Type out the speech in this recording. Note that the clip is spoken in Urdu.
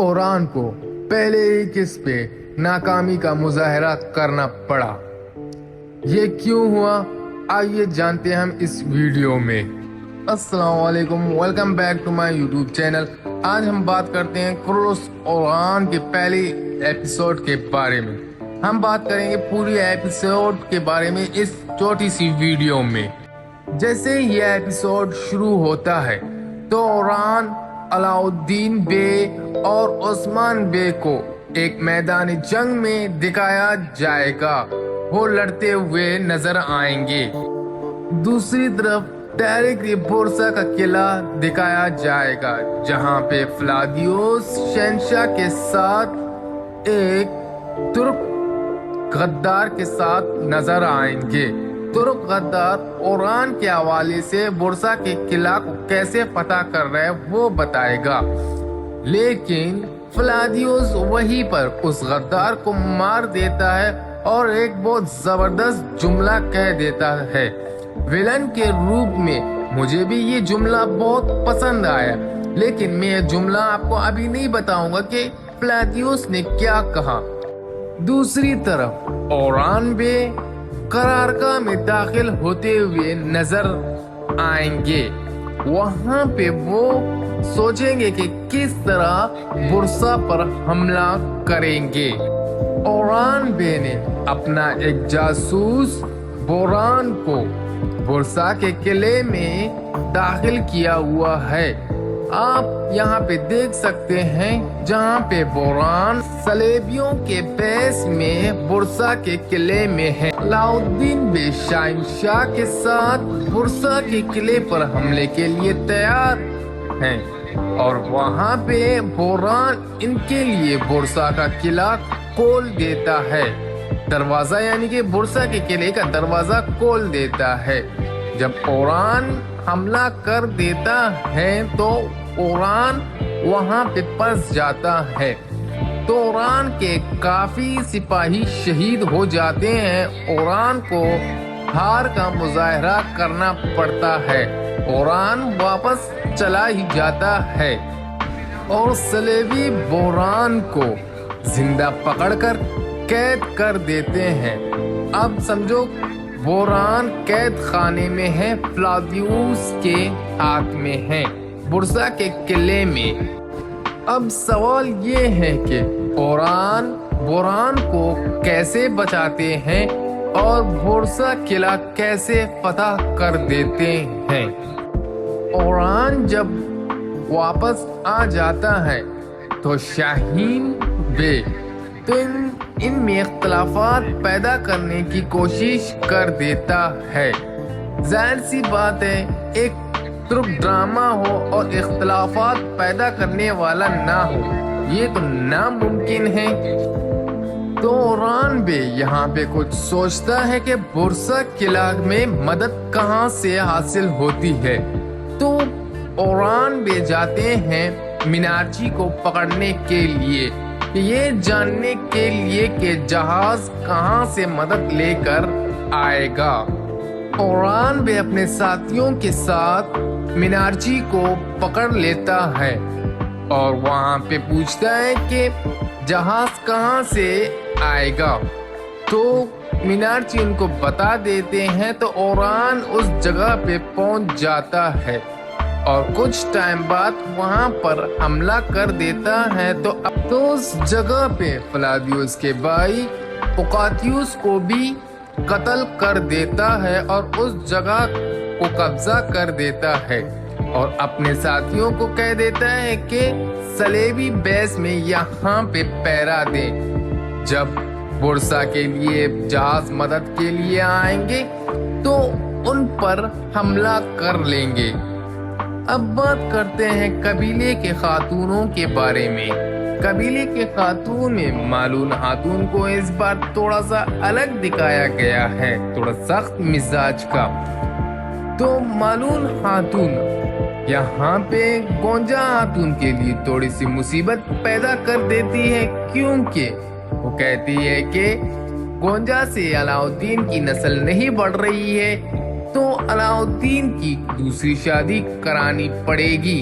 اوران کو پہلے ہی قسط پہ ناکامی کا مظاہرہ کرنا پڑا۔ یہ کیوں ہوا؟ آئیے جانتے ہیں ہم اس ویڈیو میں۔ السلام علیکم، welcome back to my YouTube channel. آج ہم بات کرتے ہیں کرولوس اوران کے پہلے ایپیسوڈ کے بارے میں۔ ہم بات کریں گے پوری ایپیسوڈ کے بارے میں اس چھوٹی سی ویڈیو میں۔ جیسے یہ ایپیسوڈ شروع ہوتا ہے تو اوران علاؤالدین بے اور عثمان بے کو ایک میدان جنگ میں دکھایا جائے گا، وہ لڑتے ہوئے نظر آئیں گے۔ دوسری طرف ٹیرک بورسا کا قلعہ دکھایا جائے گا، جہاں پہ فلادیوس شہنشاہ کے ساتھ ایک ترک غدار کے ساتھ نظر آئیں گے۔ ترک غدار اوران کے حوالے سے بورسا کے قلعہ کو کیسے فتح کر رہے وہ بتائے گا، لیکن فلادیوس وہیں پر اس غدار کو مار دیتا ہے اور ایک بہت زبردست جملہ کہہ دیتا ہے ویلن کے روپ میں۔ مجھے بھی یہ جملہ بہت پسند آیا، لیکن میں یہ جملہ آپ کو ابھی نہیں بتاؤں گا کہ فلادیوس نے کیا کہا۔ دوسری طرف اوران بے قرارگاہ میں داخل ہوتے ہوئے نظر آئیں گے۔ وہاں پہ وہ سوچیں گے کہ کس طرح بورسا پر حملہ کریں گے۔ اوران بے نے اپنا ایک جاسوس بوران کو بورسا کے قلعے میں داخل کیا ہوا ہے۔ آپ یہاں پہ دیکھ سکتے ہیں جہاں پہ بوران صلیبیوں کے بیس میں بورسا کے قلعے میں ہے۔ علاؤالدین بے شہنشاہ کے ساتھ بورسا کے قلعے پر حملے کے لیے تیار ہیں، اور وہاں پہ بوران ان کے لیے بورسا کا قلعہ کھول دیتا ہے، دروازہ یعنی کہ بورسا کے قلعے کا دروازہ کھول دیتا ہے۔ جب اوران حملہ کر دیتا ہے تو اوران وہاں پہ پھنس جاتا ہے، تو اوران کے کافی سپاہی شہید ہو جاتے ہیں۔ اوران کو ہار کا مظاہرہ کرنا پڑتا ہے، اوران واپس چلا ہی جاتا ہے اور صلیبی بوران کو زندہ پکڑ کر قید کر دیتے ہیں۔ اب سمجھو بوران قید خانے میں ہے، فلادیوس کے ہاتھ میں ہے، بورسا کے قلعے میں۔ اب سوال یہ ہے کہ بوران کو کیسے بچاتے ہیں اور بورسا قلعہ کیسے فتح کر دیتے ہیں؟ اوران جب واپس آ جاتا ہے تو شاہین بے تو ان میں اختلافات پیدا کرنے کی کوشش کر دیتا ہے۔ ظاہر سی بات ہے، ایک ترک ڈرامہ ہو اور اختلافات پیدا کرنے والا نہ ہو، یہ تو ناممکن ہے۔ تو اوران بے یہاں پہ کچھ سوچتا ہے کہ بورسا قلعہ میں مدد کہاں سے حاصل ہوتی ہے، تو اوران بے جاتے ہیں مینارچی کو پکڑنے کے لیے، یہ جاننے کے لیے کہ جہاز کہاں سے مدد لے کر آئے گا۔ اوران بے اپنے ساتھیوں کے ساتھ مینارچی کو پکڑ لیتا ہے اور وہاں پہ پوچھتا ہے کہ جہاز کہاں سے آئے گا، تو مینارچی ان کو بتا دیتے ہیں، تو اوران اس جگہ پہ پہنچ جاتا ہے اور کچھ ٹائم بعد وہاں پر حملہ کر دیتا ہے۔ تو اس جگہ پہ فلادیوس کے بھائی اوقاتیوس کو بھی قتل کر دیتا ہے اور اس جگہ کو قبضہ کر دیتا ہے اور اپنے ساتھیوں کو کہہ دیتا ہے کہ صلیبی بیس میں یہاں پہ پہرا دیں، جب بورسا کے لیے جہاز مدد کے لیے آئیں گے تو ان پر حملہ کر لیں گے۔ اب بات کرتے ہیں قبیلے کے خاتونوں کے بارے میں۔ قبیلے کے خاتون میں مالون خاتون کو اس بار تھوڑا سا الگ دکھایا گیا ہے، تھوڑا سخت مزاج کا۔ تو مالون خاتون یہاں پہ گونجا خاتون کے لیے تھوڑی سی مصیبت پیدا کر دیتی ہے، کیونکہ وہ کہتی ہے کہ گونجا سے علاؤالدین کی نسل نہیں بڑھ رہی ہے، تو علاؤالدین کی دوسری شادی کرانی پڑے گی۔